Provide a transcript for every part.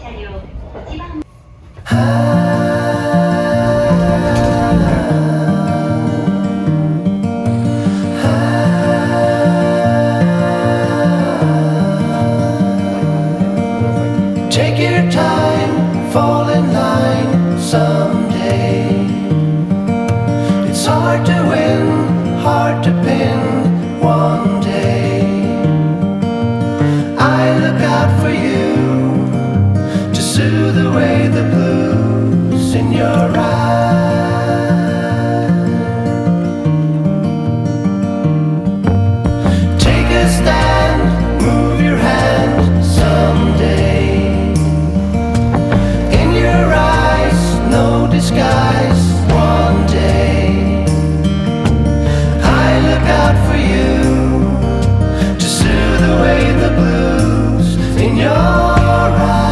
Take your time, fall in line someday. It's hard to win, hard to pin one day. I look out for you to soothe away the blues in your eyes. Take a stand, move your hand someday. In your eyes, no disguise one day. I look out for you to soothe away the blues in your eyes.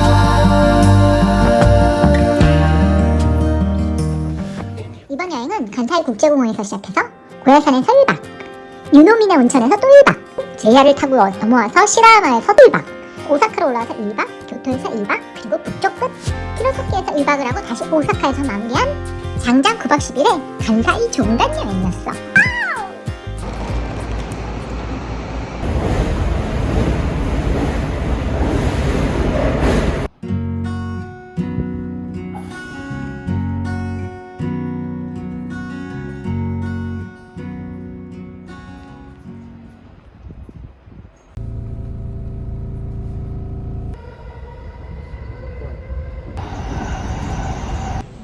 이번 여행은 간사이 국제공항에서 시작해서 고야산에서 1박, 유노미네 온천에서 또 1박, JR을 타고 넘어와서 시라하마에서 또 1박, 오사카로 올라와서 1박, 교토에서 1박, 그리고 북쪽 끝 히로사키에서 1박을 하고 다시 오사카에서 마무리한 장장 9박 10일의 간사이 종단 여행이었어.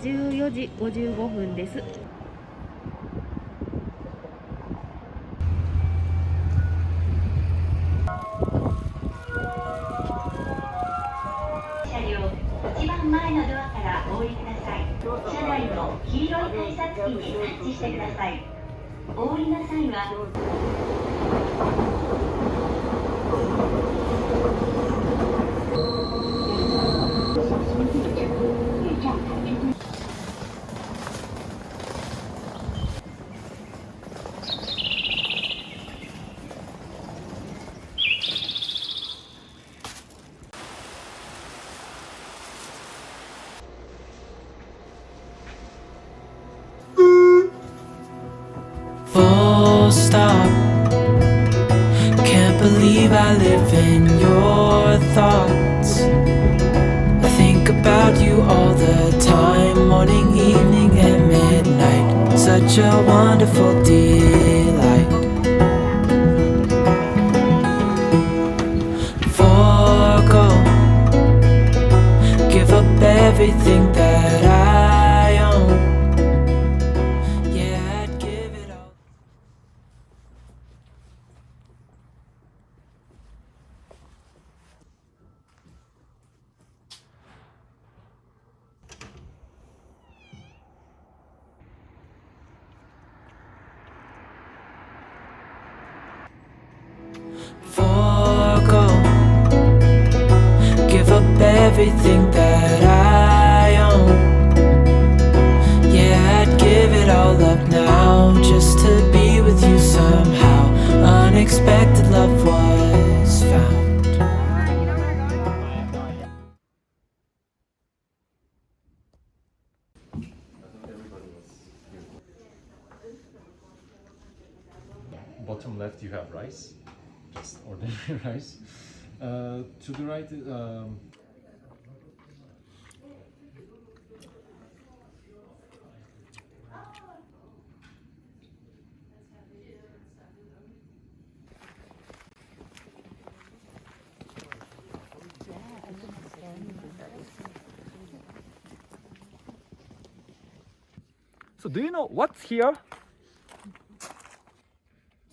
(14時55分) です。車両一番前のドアからお降りください。車内の黄色い改札機にタッチしてください。お降りの際はFull stop. Can't believe I live in your thoughts. I think about you all the time, morning, evening, and midnight. Such a wonderful delight. Forgo, give up everything that I own. Yeah, I'd give it all. Forgo, give up everything that I own. Yeah, I'd give it all up now just to be with you somehow. Unexpected love was found. Bottom left you have rice, just ordinary rice. To the right, So do you know what's here?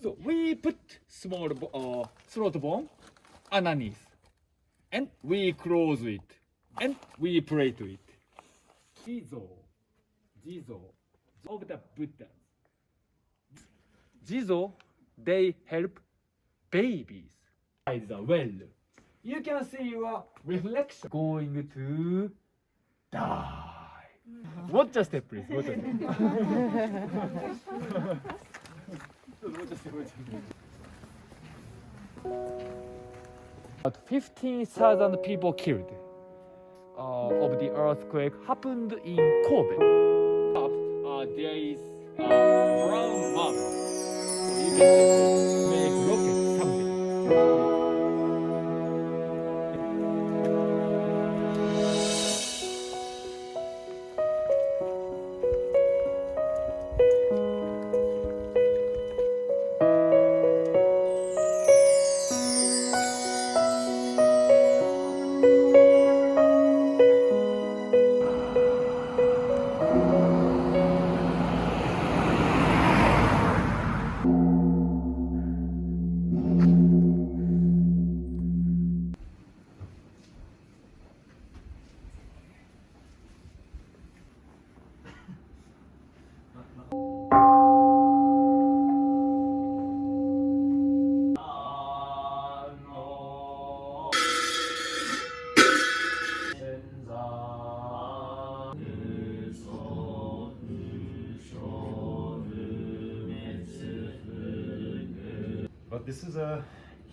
So we put small throat bone underneath, and we close it, and we pray to it. Jizo of the Buddha. Jizo, they help babies. By the well, you can see your reflection going to die. Watch a step, please. Watch a step. About 15,000 people killed. of the earthquake happened in Kobe. There is brown marble, so you can make rocket someday. But this is a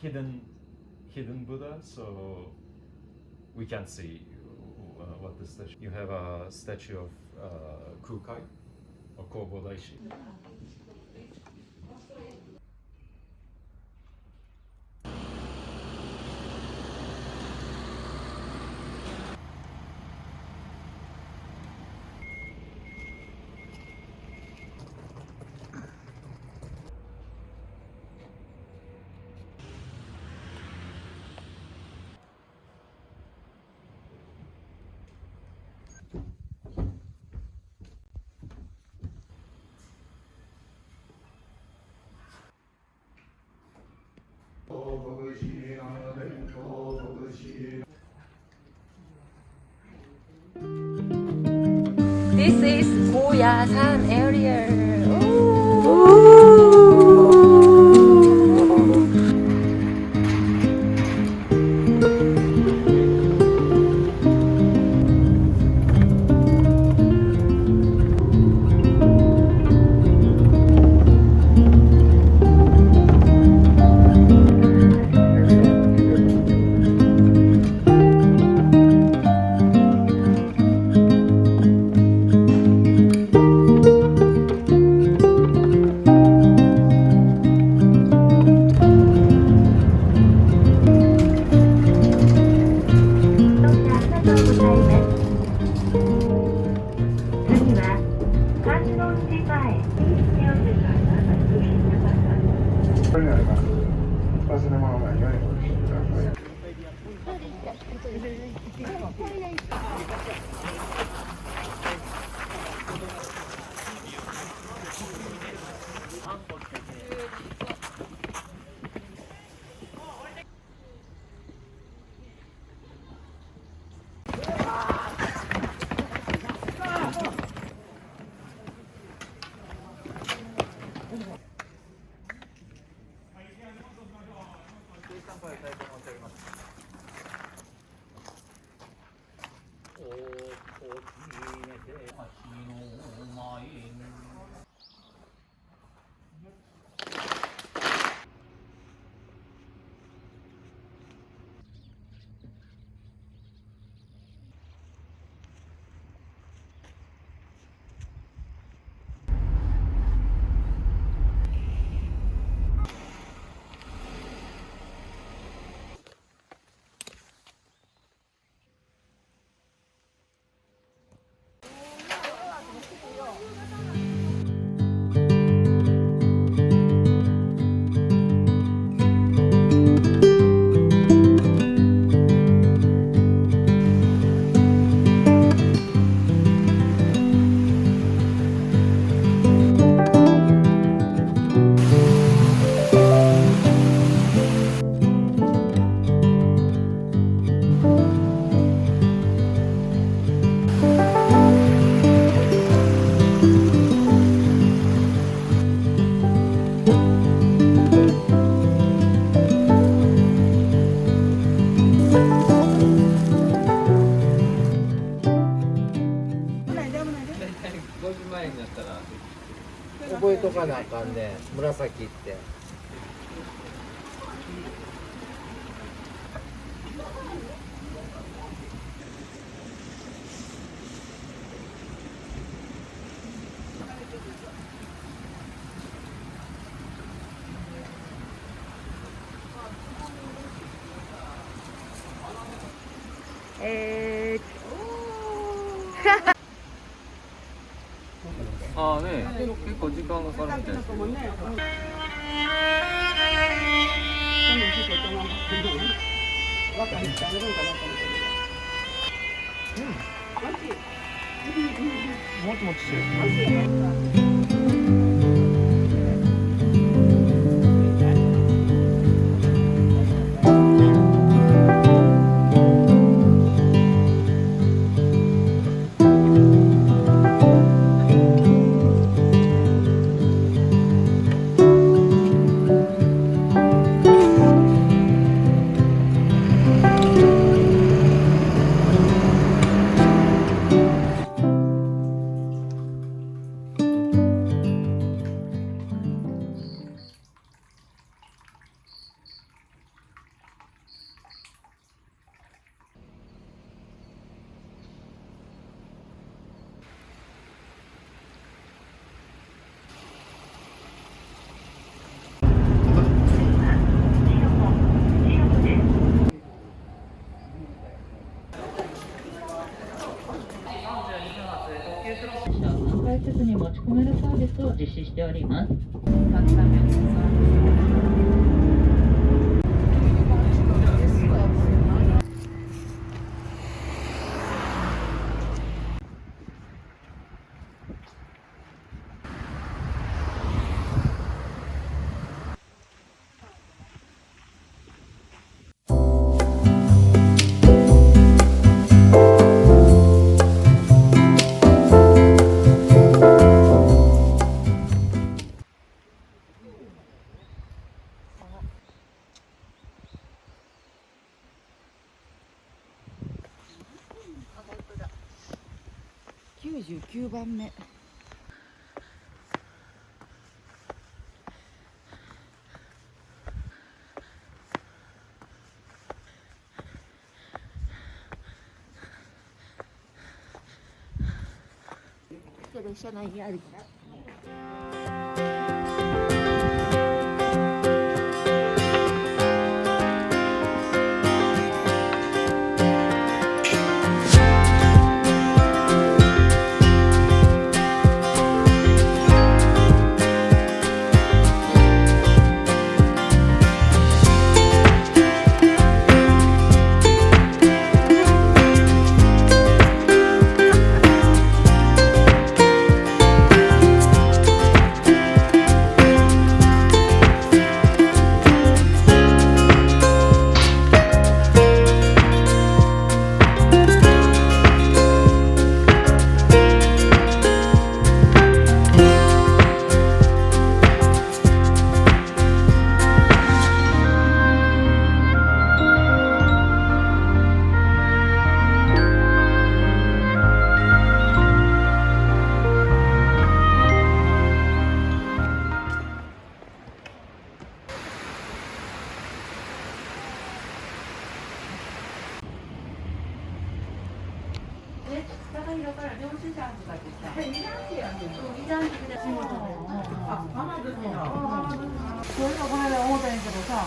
hidden Buddha, so we can't see what the statue. You have a statue of Kukai or Kobo Daishi. This is Goyasan area.かなあかんね、紫って。ああね、結構時間がかかるみたいですけど。もちもちしてる。改札に持ち込めるサービスを実施しております。99番目。列車内にあるから。それがこの間思ったんやけどさ、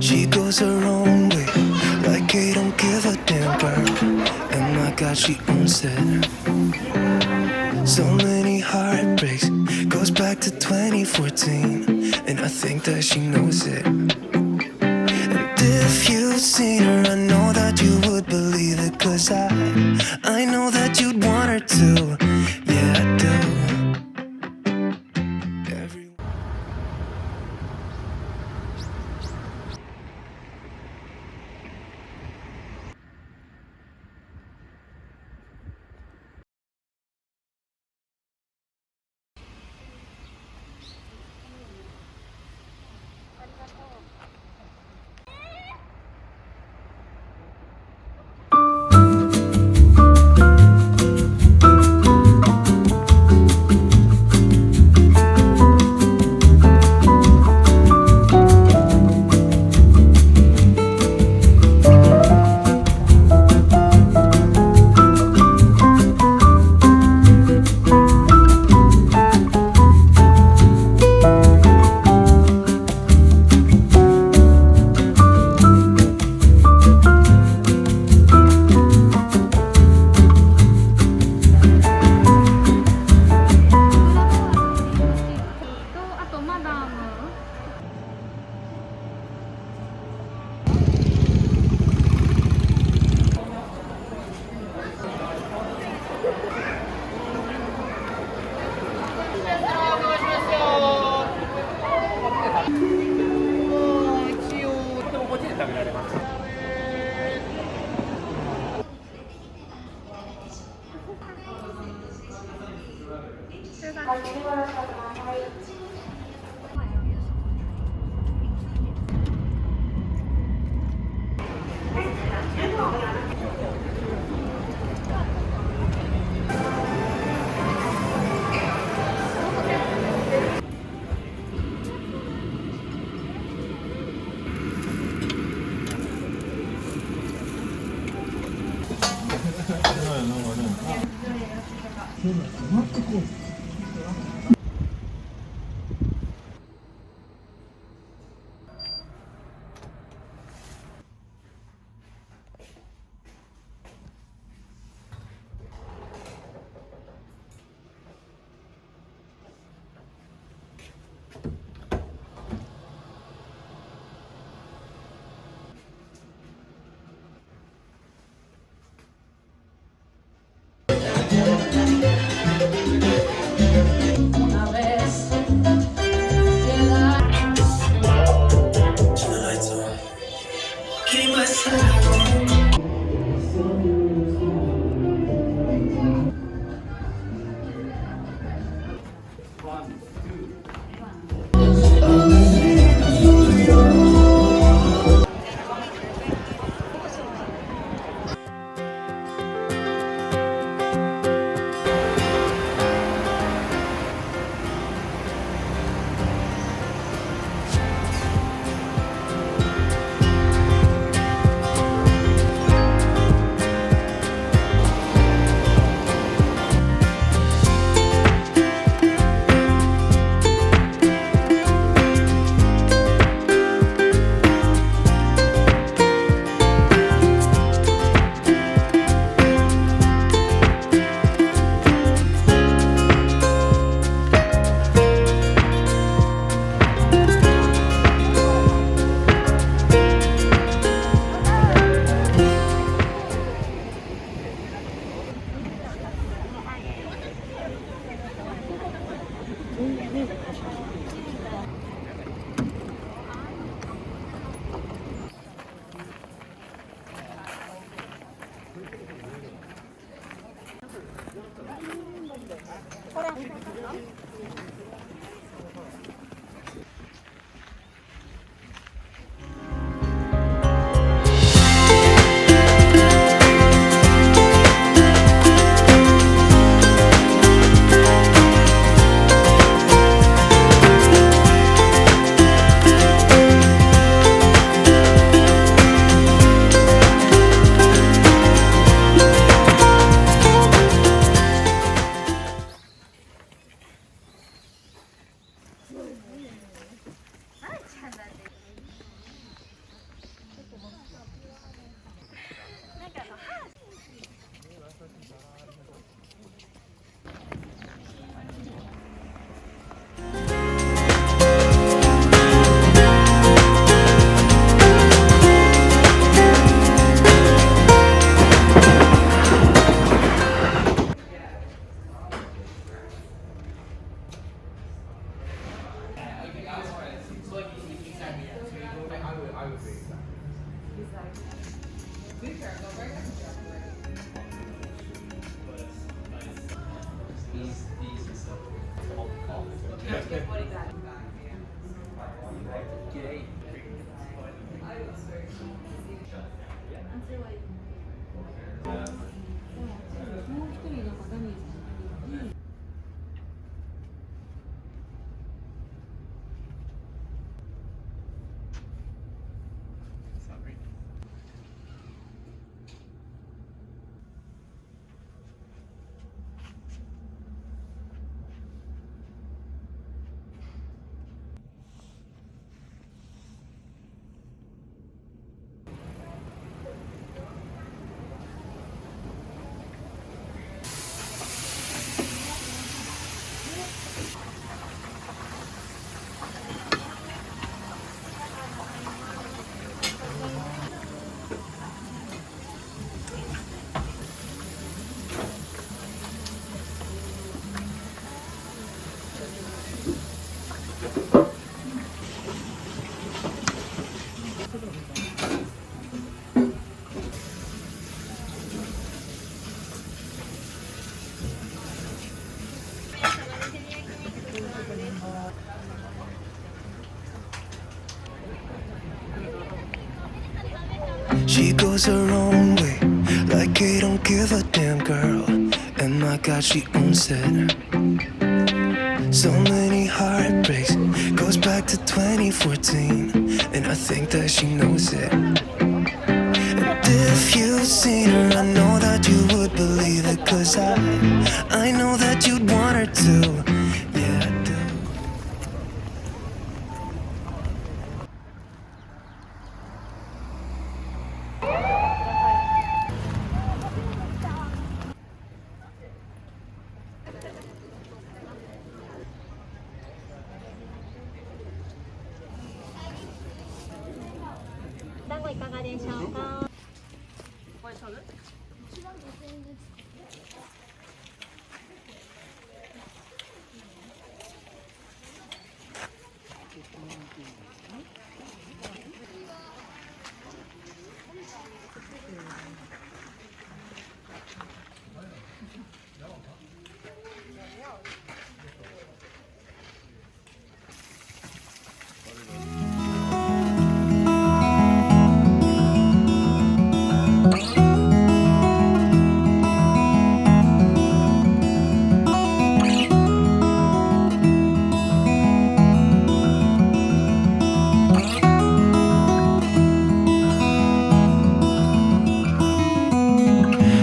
She goes her own way, like I don't give a damn girl. And my God, she owns it. So many heartbreaks, goes back to 2014, and I think that she knows it. seen her, I know that you would believe it. Cause I know that you'd want her to. Yeah, I do. Every- She goes her own way, like I don't give a damn girl. And my God, she owns it. So many heartbreaks, goes back to 2014, and I think that she knows it. And if you've seen her, I know that you would believe it, 'cause I know that you'd want her to. Yeah, I do.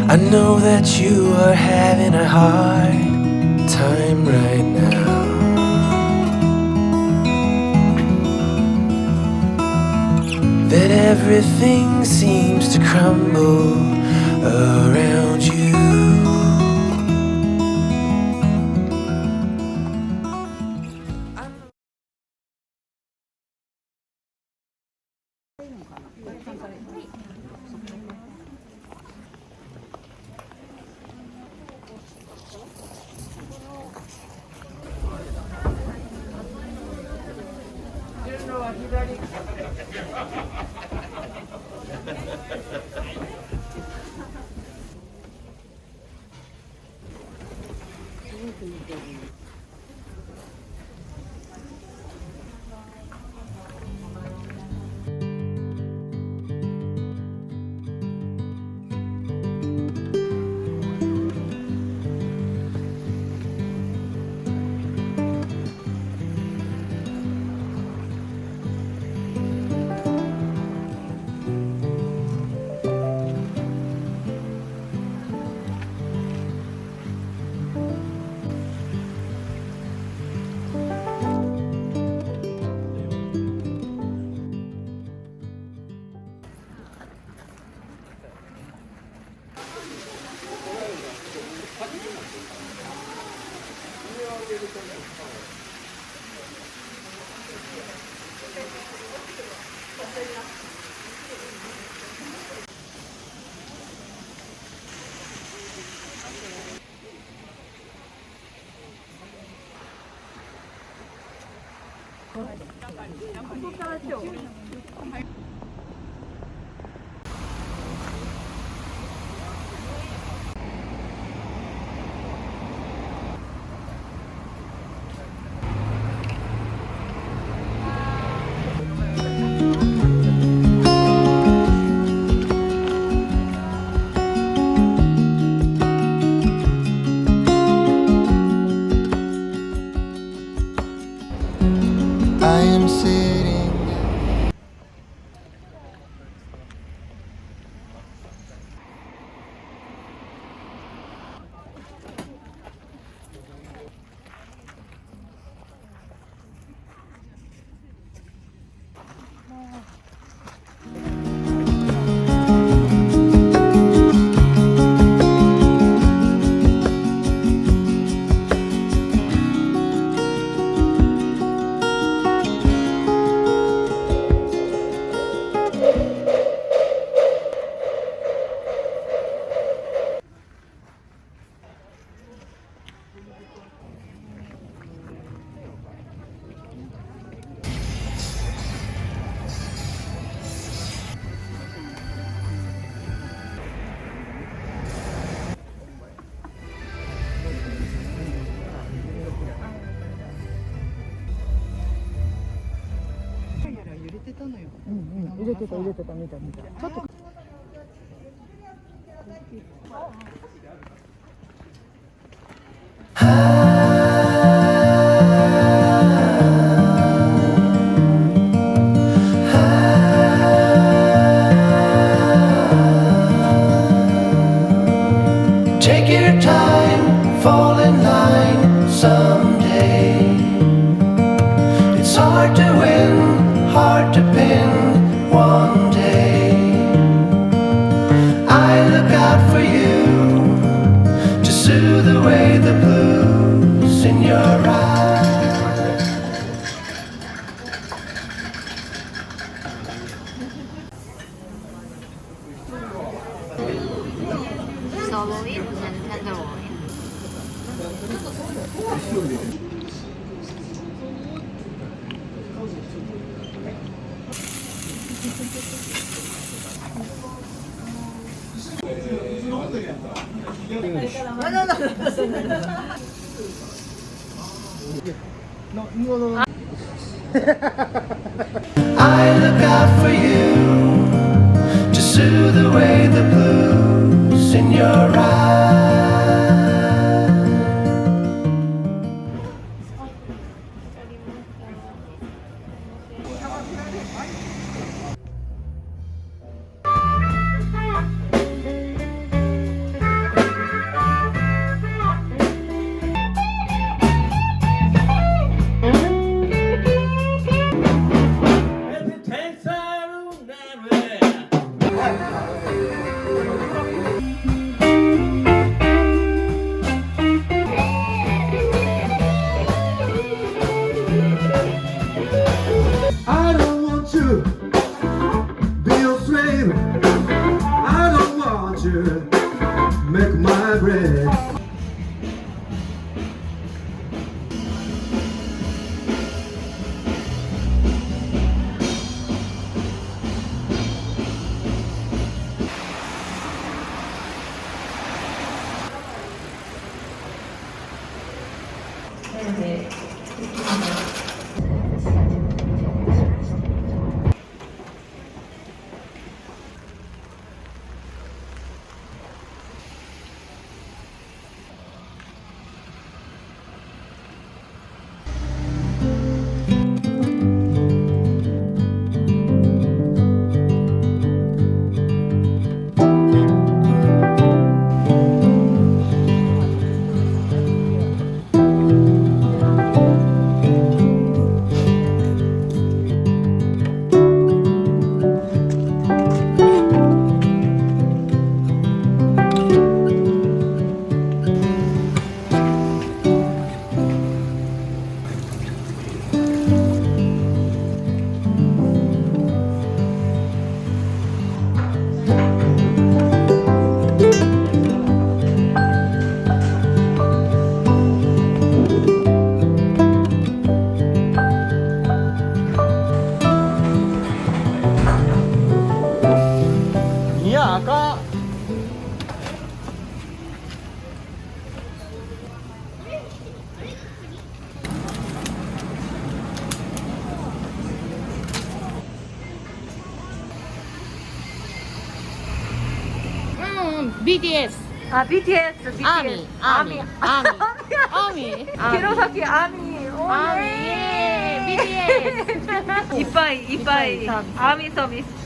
I know that you are having a hard time right now. That everything seems to crumble around you. 入れてた見たちょっとTake your time, fall in line someday. It's hard to win, hard to pin one day. I look out for you to soothe away the blues in your eyes. Soloist and tenderloin. I look out for you to soothe away the blues in your eyes. I don't want to be your slave. I don't want you to make my bread. BTS. BTS, 아미. 히로사키 아미. BTS. いっぱいアーミーサービス。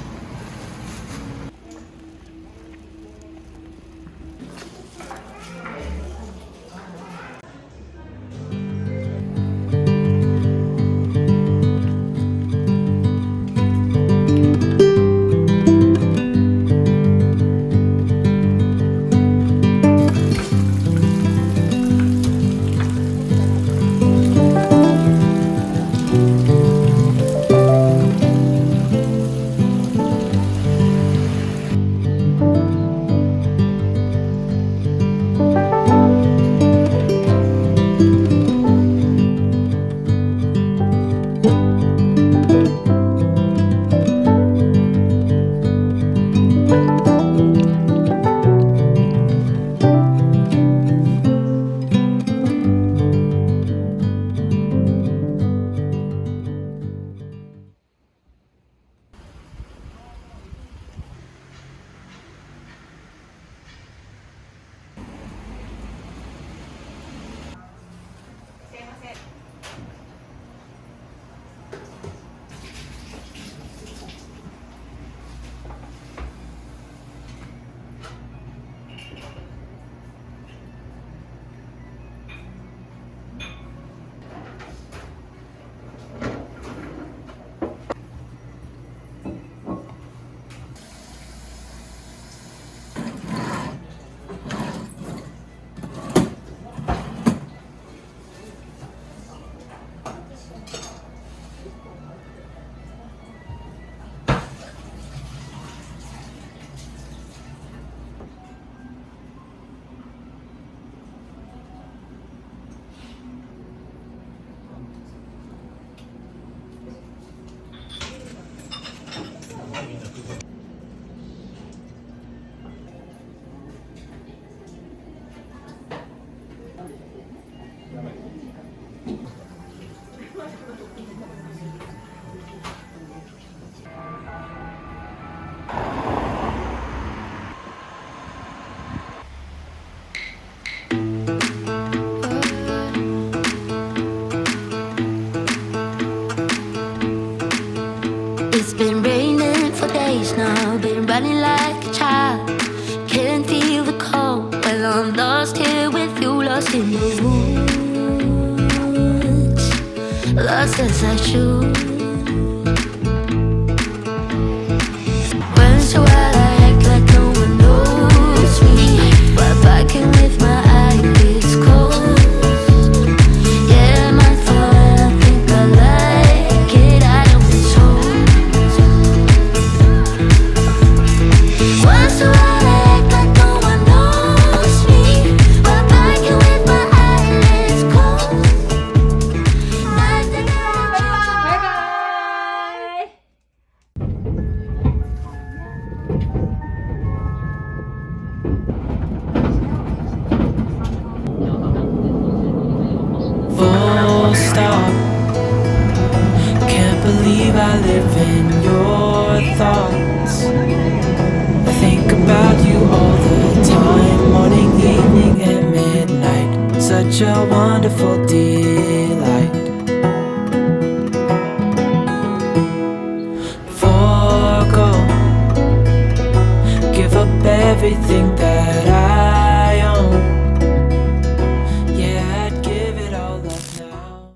days now, been running like a child. Can't feel the cold when I'm lost here with you, lost in the woods, lost as I should. Once in a while I act like no one knows me, but back in with my eyelids closed. Yeah, my fault, I think I like it, I don't think so. Once in a while I act like no one knows me, but back in with my eyelids closed. Nothing I Full stop. Can't believe I live in your thoughts. I think about you all the time, morning, evening, and midnight. Such a wonderful deal.